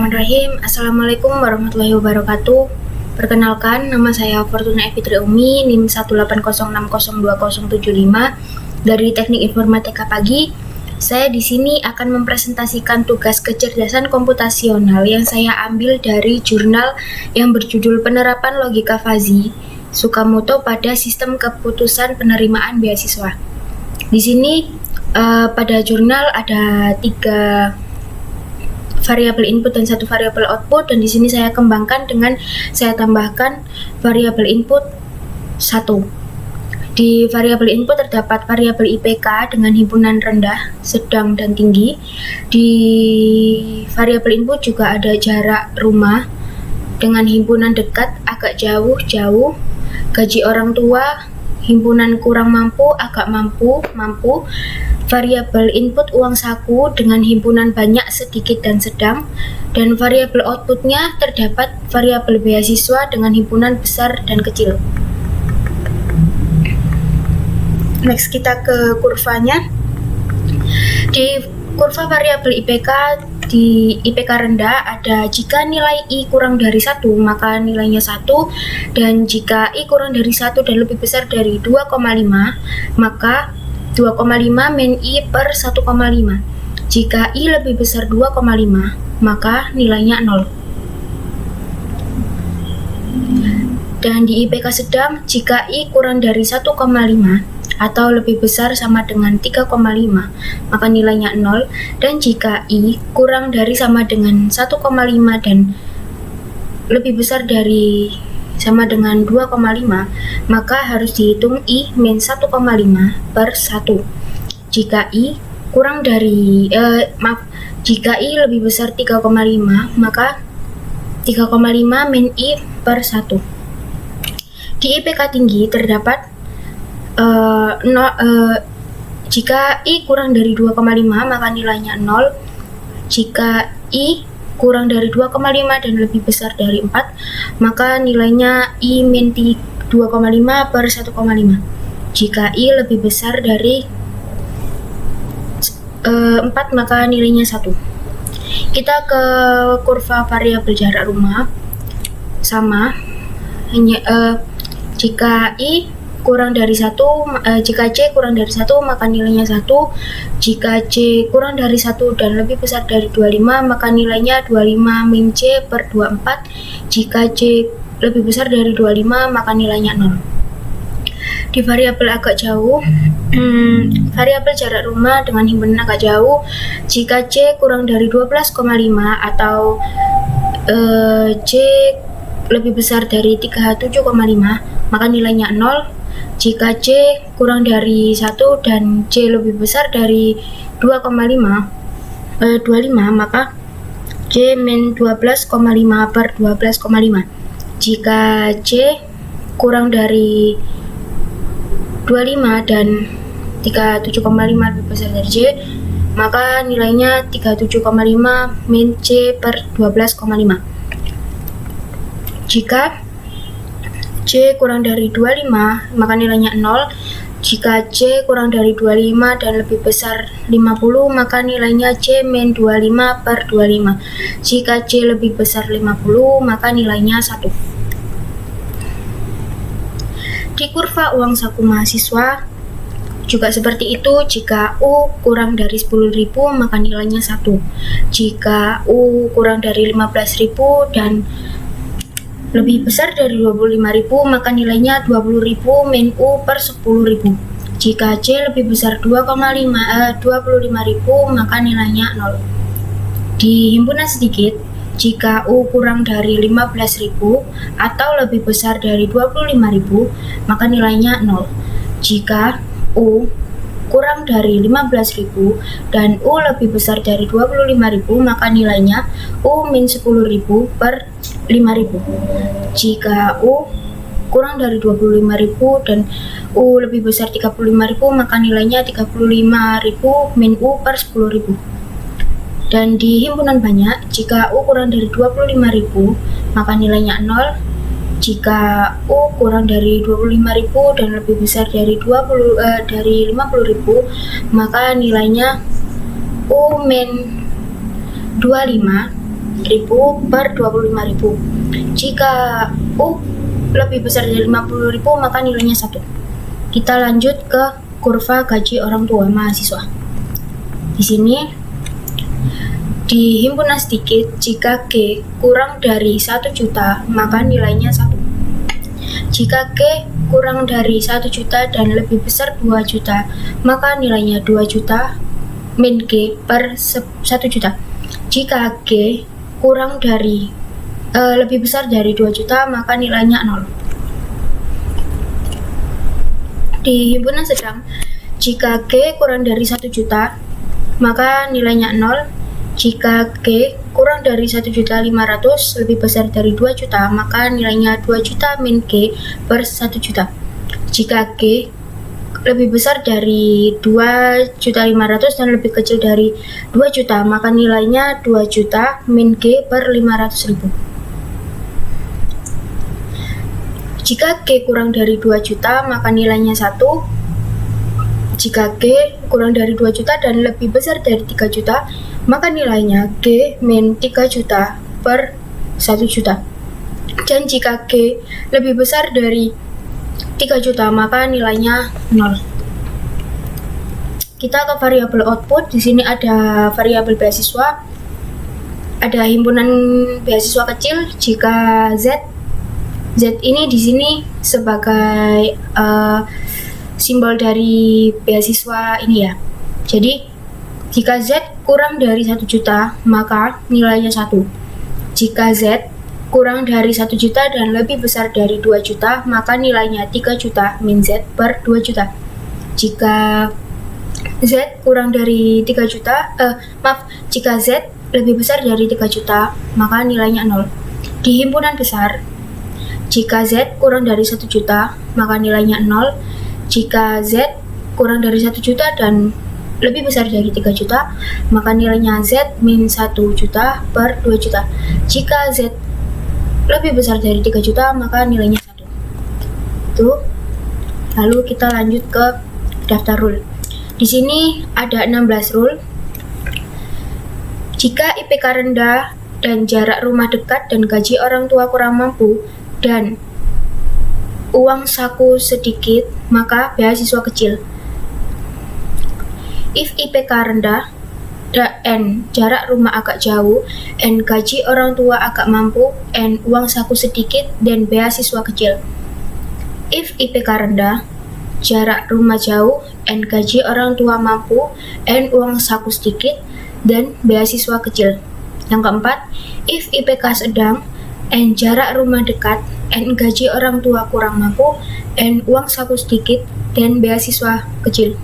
Bismillahirrahmanirrahim. Assalamualaikum warahmatullahi wabarakatuh. Perkenalkan, nama saya Fortuna Fitri Umi, NIM 180602075 dari Teknik Informatika Pagi. Saya di sini akan mempresentasikan tugas kecerdasan komputasional yang saya ambil dari jurnal yang berjudul Penerapan Logika Fuzzy Tsukamoto pada Sistem Keputusan Penerimaan Beasiswa. Di sini pada jurnal ada 3 variabel input dan 1 variabel output, dan di sini saya kembangkan dengan saya tambahkan variabel input 1. Di variabel input terdapat variabel IPK dengan himpunan rendah, sedang, dan tinggi. Di variabel input juga ada jarak rumah dengan himpunan dekat, agak jauh, jauh, gaji orang tua, himpunan kurang mampu, agak mampu, mampu. Variabel input uang saku dengan himpunan banyak, sedikit, dan sedang. Dan variabel outputnya terdapat variabel beasiswa dengan himpunan besar dan kecil. Next, kita ke kurvanya. Di kurva variabel IPK, di IPK rendah ada jika nilai I kurang dari 1 maka nilainya 1, dan jika I kurang dari 1 dan lebih besar dari 2,5 maka 2,5 min I per 1,5. Jika I lebih besar 2,5 maka nilainya 0. Dan di IPK sedang, jika I kurang dari 1,5 atau lebih besar sama dengan 3,5 maka nilainya 0, dan jika I kurang dari sama dengan 1,5 dan lebih besar dari sama dengan 2,5 maka harus dihitung I min 1,5 per 1. Jika I kurang dari jika I lebih besar 3,5 maka 3,5 min I per 1. Di IPK tinggi terdapat jika I kurang dari 2,5 maka nilainya 0. Jika I kurang dari 2,5 dan lebih besar dari 4 maka nilainya I min 2,5 per 1,5. Jika I lebih besar dari 4 maka nilainya 1. Kita ke kurva variabel jarak rumah. Sama, hanya jika I kurang dari 1, jika C kurang dari 1 maka nilainya 1. Jika C kurang dari 1 dan lebih besar dari 25 maka nilainya 25 min C per 24. Jika C lebih besar dari 25 maka nilainya 0. Di variabel agak jauh, variabel jarak rumah dengan himpunan agak jauh, jika C kurang dari 12,5 atau C lebih besar dari 37,5 maka nilainya 0. Jika C kurang dari 1 dan C lebih besar dari 25 maka C min 12,5 per 12,5. Jika C kurang dari 25 dan 37,5 lebih besar dari C maka nilainya 37,5 min C per 12,5. Jika C kurang dari 25 maka nilainya 0. Jika C kurang dari 25 dan lebih besar 50 maka nilainya C min 25 per 25. Jika C lebih besar 50 maka nilainya 1. Di kurva uang saku mahasiswa juga seperti itu. Jika U kurang dari 10.000 maka nilainya 1. Jika U kurang dari 15.000 dan lebih besar dari 25.000 maka nilainya 20.000 min U per 10.000. Jika C lebih besar 25.000 maka nilainya 0. Di himpunan sedikit, jika U kurang dari 15.000 atau lebih besar dari 25.000 maka nilainya 0. Jika U kurang dari 15.000 dan U lebih besar dari 25.000 maka nilainya U min 10.000 per 5.000. Jika U kurang dari 25.000 dan U lebih besar 35.000 maka nilainya 35.000 min U per 10.000. Dan di himpunan banyak, jika U kurang dari 25.000 maka nilainya 0. Jika U kurang dari 25.000 dan lebih besar dari 50.000 maka nilainya U min 25 per 25.000. Jika U lebih besar dari 50.000 maka nilainya 1. Kita lanjut ke kurva gaji orang tua mahasiswa. Di sini di himpunan sedikit, jika G kurang dari 1 juta maka nilainya 1. Jika G kurang dari 1 juta dan lebih besar 2 juta maka nilainya 2 juta min G per 1 juta. Jika G kurang dari lebih besar dari 2 juta maka nilainya 0. Di himpunan sedang, jika G kurang dari 1 juta maka nilainya 0. Jika G kurang dari 1.500.000 lebih besar dari 2 juta maka nilainya 2 juta min G per 1 juta. Jika G lebih besar dari 2.500.000 dan lebih kecil dari 2 juta maka nilainya 2 juta min G per 500.000. Jika G kurang dari 2 juta maka nilainya 1. Jika G kurang dari 2 juta dan lebih besar dari 3 juta maka nilainya G min 3 juta per 1 juta. Dan jika G lebih besar dari 3 juta maka nilainya 0. Kita ke variabel output. Di sini ada variabel beasiswa. Ada himpunan beasiswa kecil. Jika Z ini di sini sebagai simbol dari beasiswa ini ya. Jadi jika Z kurang dari 1 juta maka nilainya 1. Jika Z kurang dari 1 juta dan lebih besar dari 2 juta maka nilainya 3 juta min Z per 2 juta. Jika Z kurang dari 3 juta jika Z lebih besar dari 3 juta maka nilainya 0. Di himpunan besar, jika Z kurang dari 1 juta maka nilainya 0. Jika Z kurang dari 1 juta dan lebih besar dari 3 juta maka nilainya Z min 1 juta per 2 juta. Jika Z lebih besar dari 3 juta maka nilainya 1. Itu. Lalu kita lanjut ke daftar rule. Di sini ada 16 rule. Jika IPK rendah dan jarak rumah dekat dan gaji orang tua kurang mampu dan uang saku sedikit maka beasiswa kecil. If IPK rendah N jarak rumah agak jauh, N gaji orang tua agak mampu, N uang saku sedikit, dan beasiswa kecil. If IPK rendah, jarak rumah jauh, N gaji orang tua mampu, N uang saku sedikit, dan beasiswa kecil. Yang keempat, if IPK sedang, N jarak rumah dekat, N gaji orang tua kurang mampu, N uang saku sedikit, dan beasiswa kecil.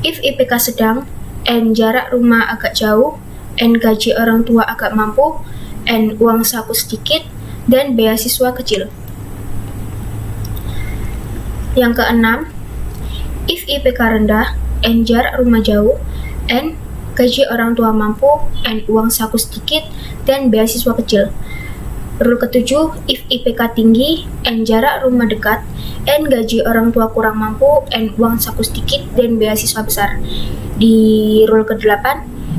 If IPK sedang, N jarak rumah agak jauh, N gaji orang tua agak mampu, N uang saku sedikit, dan beasiswa kecil. Yang keenam, if IPK rendah, N jarak rumah jauh, N gaji orang tua mampu, N uang saku sedikit, dan beasiswa kecil. Rule ketujuh, if IPK tinggi, N jarak rumah dekat, N gaji orang tua kurang mampu, N uang saku sedikit, dan beasiswa besar. Di rule ke-8,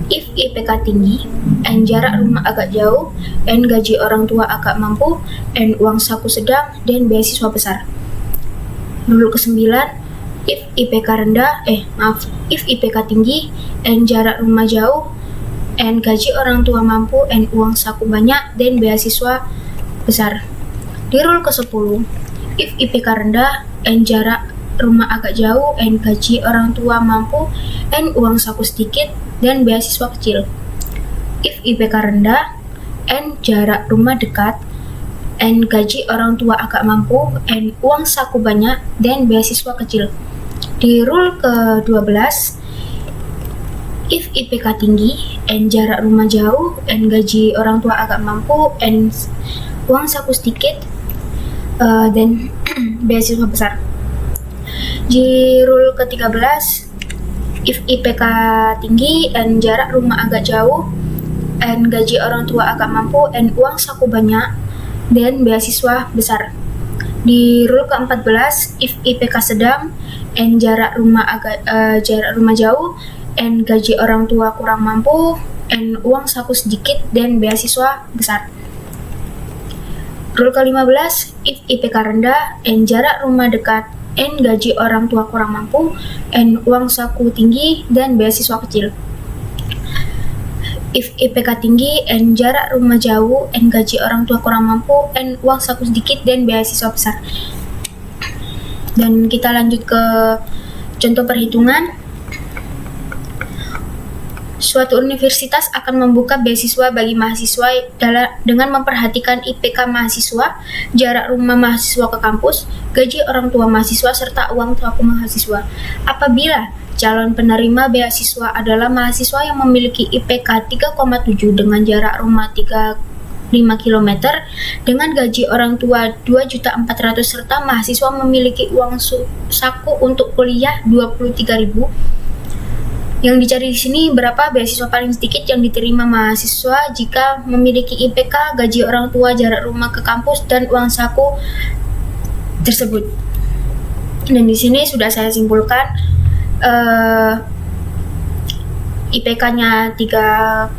if IPK tinggi, N jarak rumah agak jauh, N gaji orang tua agak mampu, N uang saku sedang, dan beasiswa besar. Rule ke-9, if IPK rendah, if IPK tinggi, N jarak rumah jauh, N gaji orang tua mampu, N uang saku banyak, dan beasiswa besar. Di rule ke-10, if IPK rendah, N jarak rumah agak jauh, N gaji orang tua mampu, N uang saku sedikit, dan beasiswa kecil. If IPK rendah, N jarak rumah dekat, N gaji orang tua agak mampu, N uang saku banyak, dan beasiswa kecil. Di rule ke-12, if IPK tinggi, N jarak rumah jauh, N gaji orang tua agak mampu, N uang saku sedikit, dan beasiswa besar. Di rule ke-13, if IPK tinggi, N jarak rumah agak jauh, N gaji orang tua agak mampu, N uang saku banyak, dan beasiswa besar. Di rule ke-14, if IPK sedang, N jarak rumah jauh, N gaji orang tua kurang mampu, N uang saku sedikit, dan beasiswa besar. Rule ke-15, if IPK rendah, N jarak rumah dekat, N gaji orang tua kurang mampu, N uang saku tinggi, dan beasiswa kecil. If IPK tinggi, N jarak rumah jauh, N gaji orang tua kurang mampu, N uang saku sedikit, dan beasiswa besar. Dan kita lanjut ke contoh perhitungan. Suatu universitas akan membuka beasiswa bagi mahasiswa dengan memperhatikan IPK mahasiswa, jarak rumah mahasiswa ke kampus, gaji orang tua mahasiswa, serta uang saku mahasiswa. Apabila calon penerima beasiswa adalah mahasiswa yang memiliki IPK 3,7 dengan jarak rumah 5 km, dengan gaji orang tua 2.400.000 serta mahasiswa memiliki uang saku untuk kuliah 23.000. Yang dicari di sini berapa beasiswa paling sedikit yang diterima mahasiswa jika memiliki IPK, gaji orang tua, jarak rumah ke kampus, dan uang saku tersebut. Dan di sini sudah saya simpulkan IPK-nya 3,7,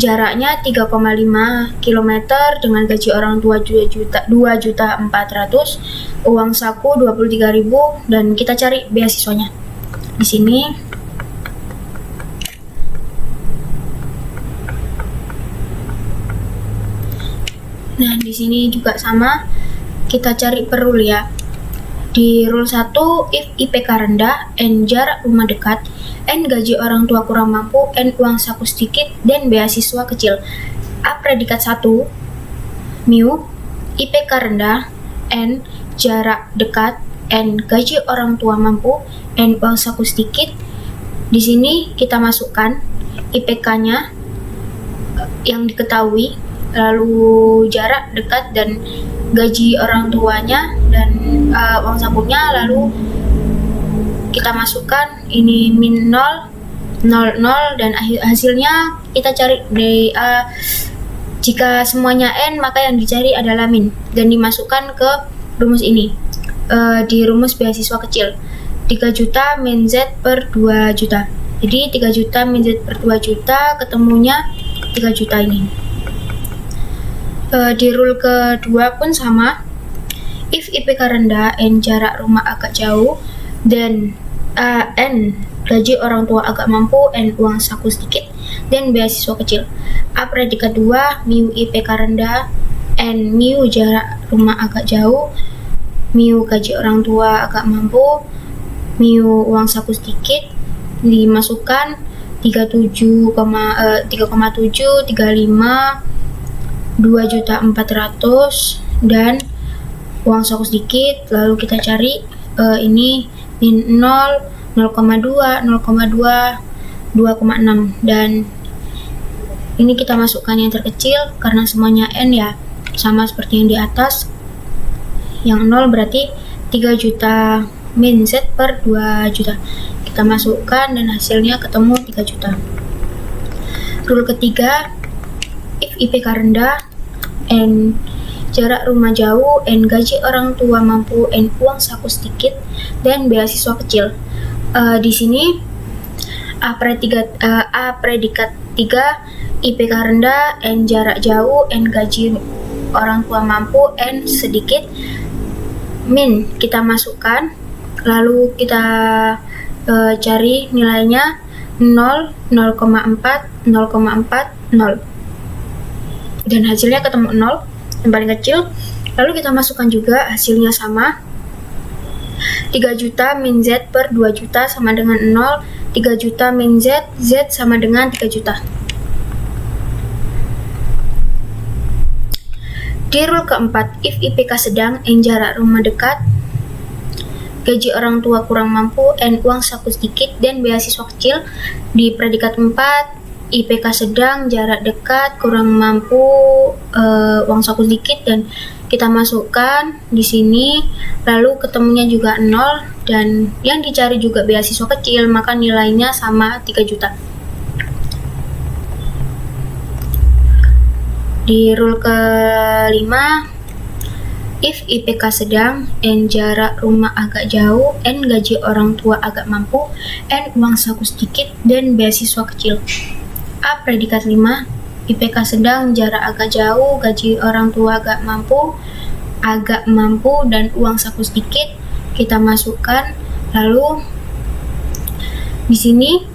jaraknya 3,5 km dengan gaji orang tua 2.400.000, uang saku 23.000, dan kita cari beasiswanya. Di sini nah, di sini juga sama, kita cari per rule ya. Di rule 1, if IPK rendah, N jarak rumah dekat, N gaji orang tua kurang mampu, N uang saku sedikit, dan beasiswa kecil. A predikat 1, mu, IPK rendah, N jarak dekat, N gaji orang tua mampu, N uang saku sedikit. Di sini kita masukkan IPK-nya yang diketahui, lalu jarak dekat dan gaji orang tuanya, dan uang sakunya, lalu kita masukkan ini min 0, 0, 0, dan hasilnya kita cari di jika semuanya N, maka yang dicari adalah min, dan dimasukkan ke rumus ini. Di rumus beasiswa kecil, 3 juta min Z per 2 juta. Jadi 3 juta min Z per 2 juta ketemunya 3 juta ini. Di rule kedua pun sama, if IPK rendah, N jarak rumah agak jauh, dan N gaji orang tua agak mampu, N uang saku sedikit, dan beasiswa kecil. A predikat 2, mu IPK rendah, N mu jarak rumah agak jauh, mu gaji orang tua agak mampu, mu uang saku sedikit, dimasukkan 37,7, 35, 2.400.000 dan uang saku sedikit. Lalu kita cari ini min 0, 0,2, 0,2, 2,6, dan ini kita masukkan yang terkecil karena semuanya N ya, sama seperti yang di atas. Yang 0 berarti 3 juta min Z per 2 juta. Kita masukkan dan hasilnya ketemu 3 juta. Rule ketiga, if IPK rendah, N jarak rumah jauh, N gaji orang tua mampu, N uang saku sedikit, dan beasiswa kecil. Di sini A predikat 3, IPK rendah, N jarak jauh, N gaji orang tua mampu, N sedikit, min kita masukkan, lalu kita cari nilainya 0, 0,4, 0,4, 0, dan hasilnya ketemu 0 yang paling kecil. Lalu kita masukkan juga hasilnya sama, 3 juta min Z per 2 juta sama dengan 0, 3 juta min Z, Z sama dengan 3 juta. Di rule keempat, if IPK sedang, N jarak rumah dekat, gaji orang tua kurang mampu, N uang saku sedikit, dan beasiswa kecil. Di predikat 4, IPK sedang, jarak dekat, kurang mampu, uang saku sedikit, dan kita masukkan di sini, lalu ketemunya juga 0, dan yang dicari juga beasiswa kecil, maka nilainya sama 3 juta. Di rule kelima, if IPK sedang, N jarak rumah agak jauh, N gaji orang tua agak mampu, N uang saku sedikit, dan beasiswa kecil. A predikat 5, IPK sedang, jarak agak jauh, gaji orang tua agak mampu, dan uang saku sedikit. Kita masukkan, lalu di sini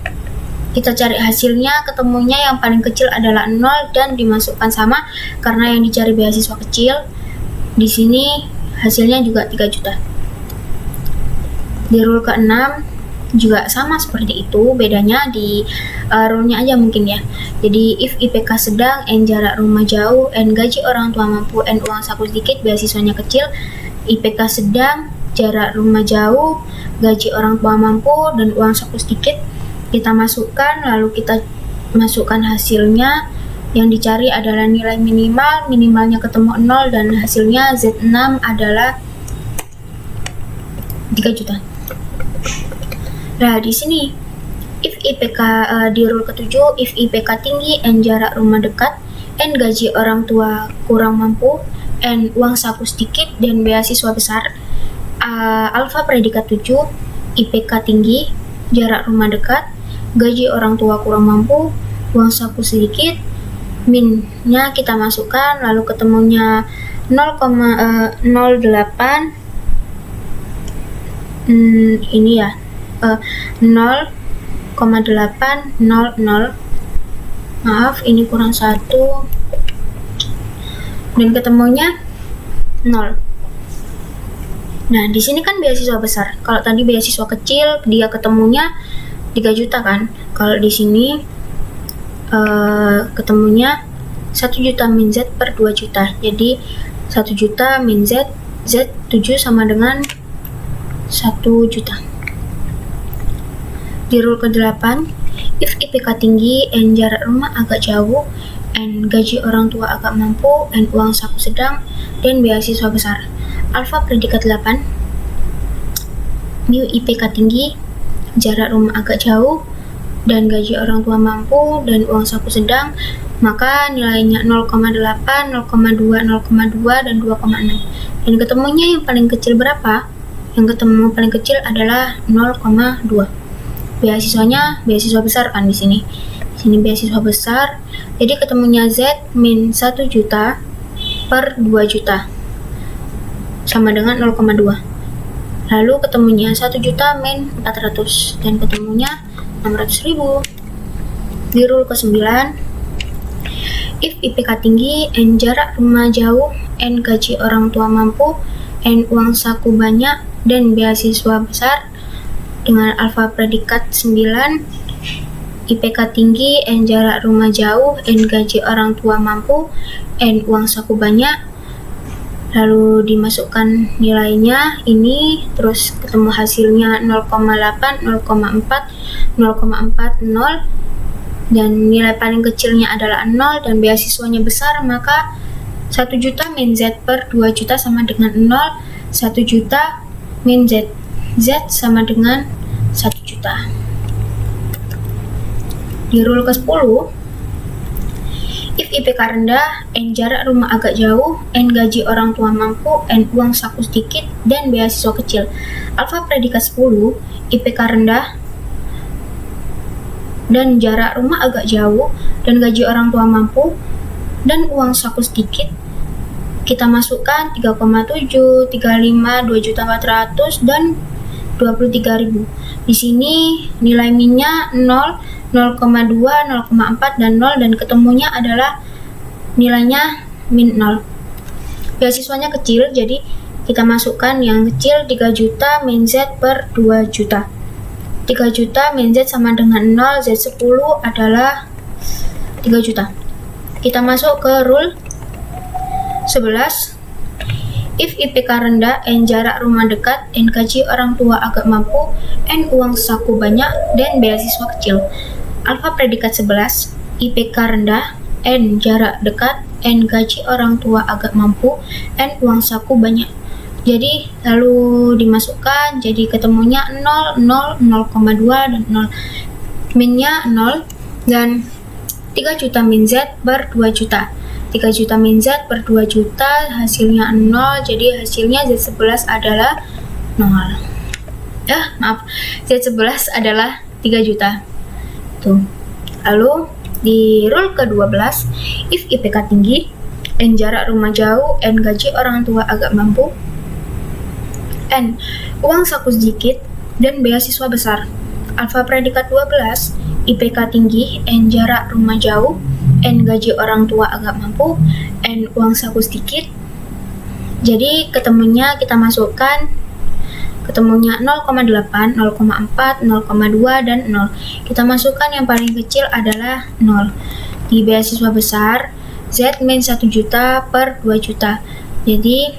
kita cari hasilnya, ketemunya yang paling kecil adalah 0 dan dimasukkan sama karena yang dicari beasiswa kecil. Di sini hasilnya juga 3 juta. Di rule ke-6 juga sama seperti itu, bedanya di rule-nya aja mungkin ya. Jadi if IPK sedang, N jarak rumah jauh, N gaji orang tua mampu, N uang saku sedikit, beasiswanya kecil. IPK sedang, jarak rumah jauh, gaji orang tua mampu, dan uang saku sedikit. Kita masukkan, lalu kita masukkan hasilnya. Yang dicari adalah nilai minimalnya ketemu 0, dan hasilnya Z6 adalah 3 juta. Nah, di sini if IPK di rule ke-7, if IPK tinggi, N jarak rumah dekat, N gaji orang tua kurang mampu, N uang saku sedikit, dan beasiswa besar. Alfa predikat 7, IPK tinggi, jarak rumah dekat, gaji orang tua kurang mampu, uang saku sedikit, minnya kita masukkan, lalu ketemunya 0,08 ini ya 0,800, maaf ini kurang 1, dan ketemunya 0. Nah, di sini kan beasiswa besar. Kalau tadi beasiswa kecil, dia ketemunya 3 juta kan. Kalau di sini ketemunya 1 juta min Z per 2 juta. Jadi 1 juta min Z, Z7 sama dengan 1 juta. Di rule ke-8, if IPK tinggi, N jarak rumah agak jauh, N gaji orang tua agak mampu, N uang saku sedang, dan beasiswa besar. Alfa predikat 8, mu IPK tinggi, jarak rumah agak jauh, dan gaji orang tua mampu, dan uang saku sedang, maka nilainya 0,8, 0,2, 0,2, dan 2,6. Dan ketemunya yang paling kecil berapa? Yang ketemu paling kecil adalah 0,2. Beasiswanya beasiswa besar kan di sini. Di sini beasiswa besar. Jadi ketemunya Z min 1 juta per 2 juta. Sama dengan 0,2. Lalu ketemunya 1 juta min 400 dan ketemunya 600.000. Di rule ke-9, if IPK tinggi, N jarak rumah jauh, N gaji orang tua mampu, N uang saku banyak, dan beasiswa besar. Dengan alfa predikat 9, IPK tinggi, N jarak rumah jauh, N gaji orang tua mampu, N uang saku banyak, lalu dimasukkan nilainya ini, terus ketemu hasilnya 0,8, 0,4, 0,40, dan nilai paling kecilnya adalah 0 dan beasiswanya besar, maka 1 juta min Z per 2 juta sama dengan 0, 1 juta min Z sama dengan 1 juta. Di rule ke-10, if IPK rendah, N jarak rumah agak jauh, N gaji orang tua mampu, N uang saku sedikit, dan beasiswa kecil. Alfa predikat 10, IPK rendah dan jarak rumah agak jauh, dan gaji orang tua mampu, dan uang saku sedikit. Kita masukkan 3,7, 35, 2.400.000 dan 23.000. Di sini nilai minnya 0, 0,2, 0,4 dan 0, dan ketemunya adalah nilainya min 0. Beasiswanya kecil, jadi kita masukkan yang kecil 3 juta min Z per 2 juta. 3 juta min Z sama dengan 0, Z10 adalah 3 juta. Kita masuk ke rule 11. If IPK rendah, N jarak rumah dekat, N gaji orang tua agak mampu, N uang saku banyak, dan beasiswa kecil. Alfa predikat 11, IPK rendah, N jarak dekat, N gaji orang tua agak mampu, N uang saku banyak. Jadi lalu dimasukkan, jadi ketemunya 0, 0, 0,2 dan 0. Minnya 0 dan 3 juta min Z per 2 juta. 3 juta min Z per 2 juta, hasilnya 0, jadi hasilnya Z11 adalah 0. Z11 adalah 3 juta. Tuh. Lalu Di rule ke-12, if IPK tinggi, N jarak rumah jauh, N gaji orang tua agak mampu, N uang saku sedikit, dan beasiswa besar. Alfa predikat 12, IPK tinggi, N jarak rumah jauh, N gaji orang tua agak mampu, N uang saku sedikit. Jadi ketemunya kita masukkan, ketemunya 0,8, 0,4, 0,2, dan 0. Kita masukkan yang paling kecil adalah 0. Di beasiswa besar, Z min 1 juta per 2 juta. Jadi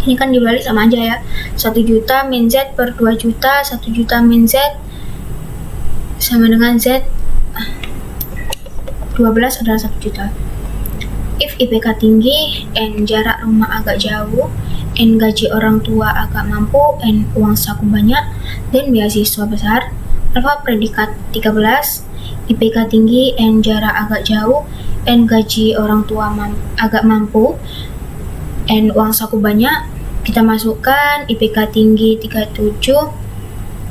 ini kan dibalik sama aja ya. 1 juta min Z per 2 juta, 1 juta min Z sama dengan Z 12 adalah 1 juta. If IPK tinggi, N jarak rumah agak jauh, N gaji orang tua agak mampu, N uang saku banyak, dan beasiswa besar. Alfa predikat 13, IPK tinggi, N jarak agak jauh, N gaji orang tua agak mampu, N uang saku banyak. Kita masukkan IPK tinggi 37,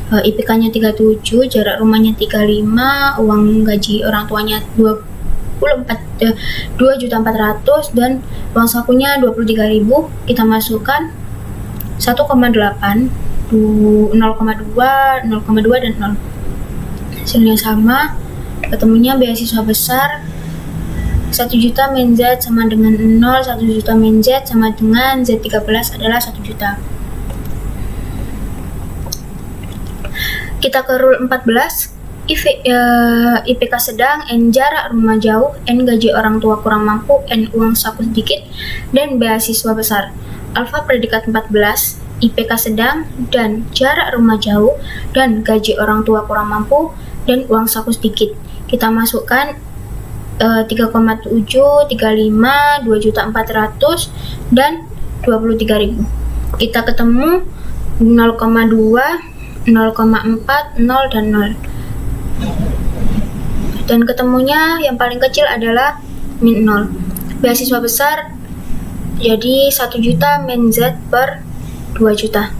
IPK-nya 37, jarak rumahnya 35, uang gaji orang tuanya 2.400.000 dan uang sakunya 23.000. Kita masukkan 1,8, 0,2, 0,2 dan 0. Hasilnya sama. Ketemunya beasiswa besar 1 juta min Z sama dengan 0, 1 juta min Z sama dengan Z13 adalah 1 juta. Kita ke rule 14, IPK sedang, N jarak rumah jauh, N gaji orang tua kurang mampu, N uang saku sedikit, dan beasiswa besar. Alfa predikat 14, IPK sedang dan jarak rumah jauh dan gaji orang tua kurang mampu dan uang saku sedikit. Kita masukkan 3,7, 35, 2.400.000 dan 23.000. Kita ketemu 0,2, 0,4, 0 dan 0. Dan ketemunya yang paling kecil adalah min 0. Beasiswa besar jadi 1 juta min Z per 2 juta.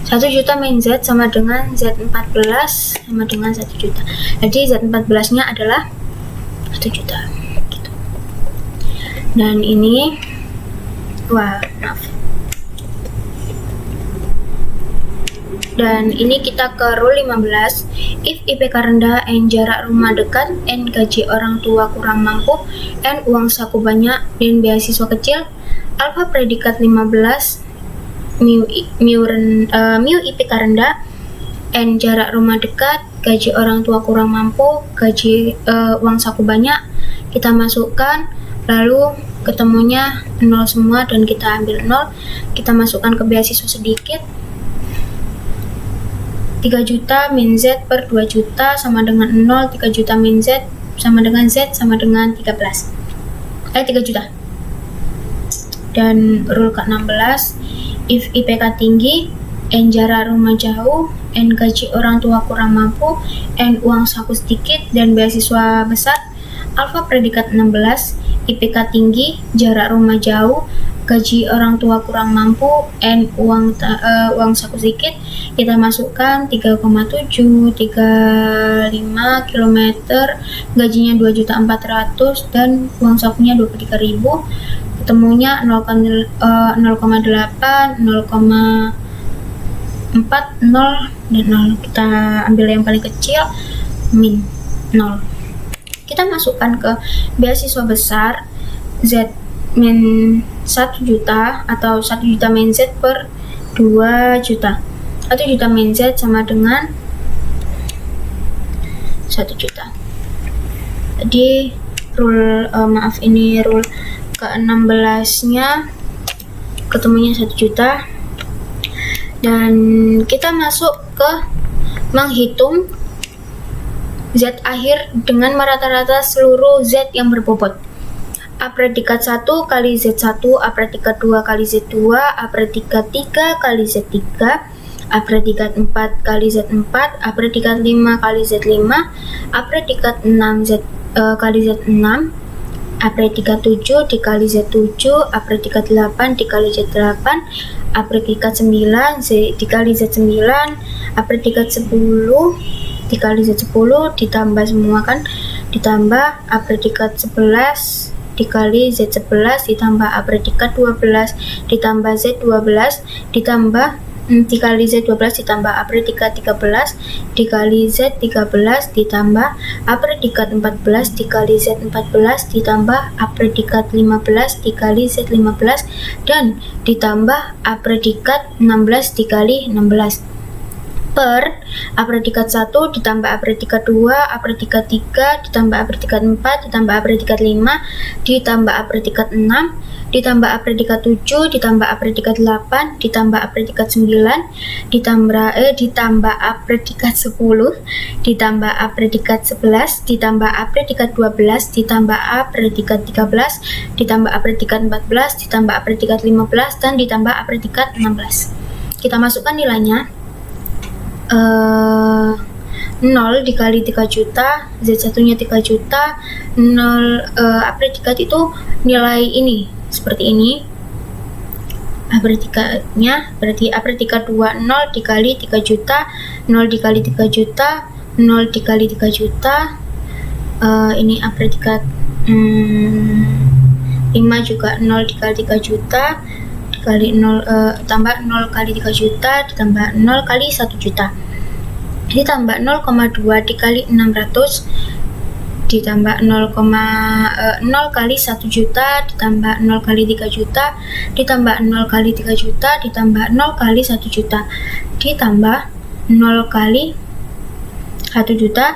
1 juta min Z sama dengan Z14 sama dengan 1 juta. Jadi Z14 nya adalah 1 juta gitu. Dan ini Dan ini kita ke rule 15, if IPK rendah, N jarak rumah dekat, N gaji orang tua kurang mampu, N uang saku banyak, dan beasiswa kecil. Alfa predikat 15, mu IPK rendah, N jarak rumah dekat, gaji orang tua kurang mampu, gaji uang saku banyak. Kita masukkan, lalu ketemunya 0 semua dan kita ambil 0. Kita masukkan ke beasiswa sedikit, 3 juta min Z per 2 juta sama dengan 0, 3 juta min Z sama dengan Z sama dengan 3 juta. Dan rule ke-16, if IPK tinggi, N jarak rumah jauh, N gaji orang tua kurang mampu, N uang saku sedikit, dan beasiswa besar. Alfa predikat 16, IPK tinggi, jarak rumah jauh, gaji orang tua kurang mampu, N uang saku sedikit. Kita masukkan 3,7, 35 km, gajinya 2.400.000 dan uang sakunya 23.000. Ketemunya 0,8, 0,4, 0 dan 0. Kita ambil yang paling kecil, min 0. Kita masukkan ke beasiswa besar, Z min 1 juta atau 1 juta min Z per 2 juta. 1 juta min Z sama dengan 1 juta. Jadi rule rule ke-16 nya ketemunya 1 juta. Dan kita masuk ke menghitung Z akhir dengan merata-rata seluruh Z yang berbobot. A predikat 1 kali Z1, A predikat 2 kali Z2, A predikat 3 kali Z3, A predikat 4 kali Z4, A predikat 5 kali Z5, A predikat 6 kali Z6, A predikat 7 dikali Z7, A predikat 8 dikali Z8, A predikat 9 dikali Z9, A predikat 10 dikali Z10 ditambah semua kan, ditambah A predikat 11 dikali Z11 ditambah A predikat 12 ditambah Z12 ditambah dikali Z12 ditambah A predikat 13 dikali Z13 ditambah A predikat 14 dikali Z14 ditambah A predikat 15 dikali Z15 dan ditambah A predikat 16 dikali 16 per A predikat 1 ditambah A predikat 2, A predikat 3 ditambah A predikat 4 ditambah A predikat 5 ditambah A predikat 6 ditambah A predikat 7 ditambah A predikat 8 ditambah A predikat 9 ditambah A predikat 10 ditambah A predikat 11 ditambah A predikat 12 ditambah A predikat 13 ditambah A predikat 14 ditambah A predikat 15 dan ditambah A predikat 16. Kita masukkan nilainya. 0 dikali 3 juta, Z1 nya 3 juta, 0 A predikat itu nilai ini seperti ini. A predikatnya berarti A predikat 2 0 dikali 3 juta, 0 dikali 3 juta, 0 dikali 3 juta. Ini A predikat 5 juga 0 dikali 3 juta dikali 0 tambah 0 kali 3 juta ditambah 0 kali 1 juta ditambah 0,2 dikali 600 ditambah 0 kali 1 juta ditambah 0 kali 3 juta ditambah 0 kali 3 juta ditambah 0 kali 1 juta ditambah 0 kali 1 juta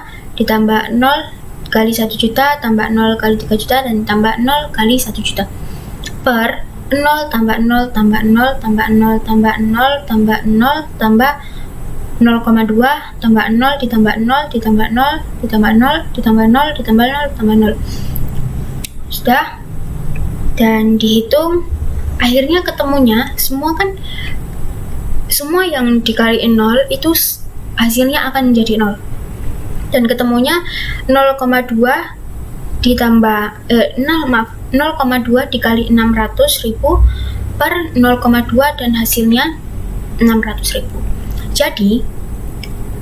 ditambah 0 kali 1 juta tambah 0 kali 3 juta dan tambah 0 kali 1 juta per 0 tambah 0 tambah 0 tambah 0 tambah 0 tambah 0 tambah 0,2 tambah 0 ditambah 0 ditambah 0 ditambah 0 ditambah 0 ditambah 0 ditambah 0. Sudah, dan dihitung akhirnya ketemunya semua yang dikaliin 0 itu hasilnya akan menjadi 0 dan ketemunya 0,2 ditambah 0,2 dikali 600.000 per 0,2 dan hasilnya 600.000. Jadi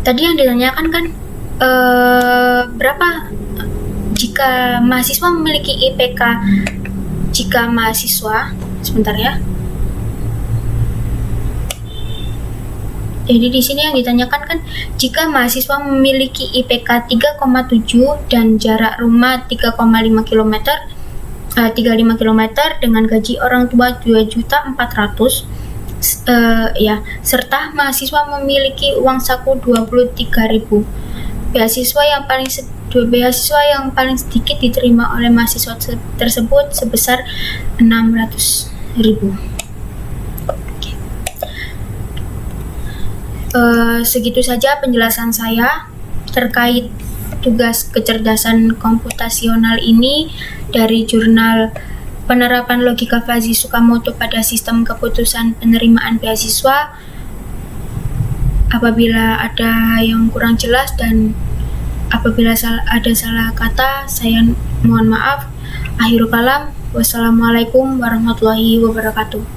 tadi yang ditanyakan kan berapa jika mahasiswa memiliki IPK jika mahasiswa sebentar ya. Jadi di sini yang ditanyakan kan jika mahasiswa memiliki IPK 3,7 dan jarak rumah 3,5 km 35 km dengan gaji orang tua 2.400.000 serta mahasiswa memiliki uang saku 23.000. Beasiswa yang paling sedikit diterima oleh mahasiswa tersebut sebesar 600.000. Segitu saja penjelasan saya terkait tugas kecerdasan komputasional ini dari jurnal Penerapan Logika Fuzzy Tsukamoto pada Sistem Keputusan Penerimaan Beasiswa. Apabila ada yang kurang jelas dan apabila ada salah kata, saya mohon maaf. Akhirul kalam. Wassalamualaikum warahmatullahi wabarakatuh.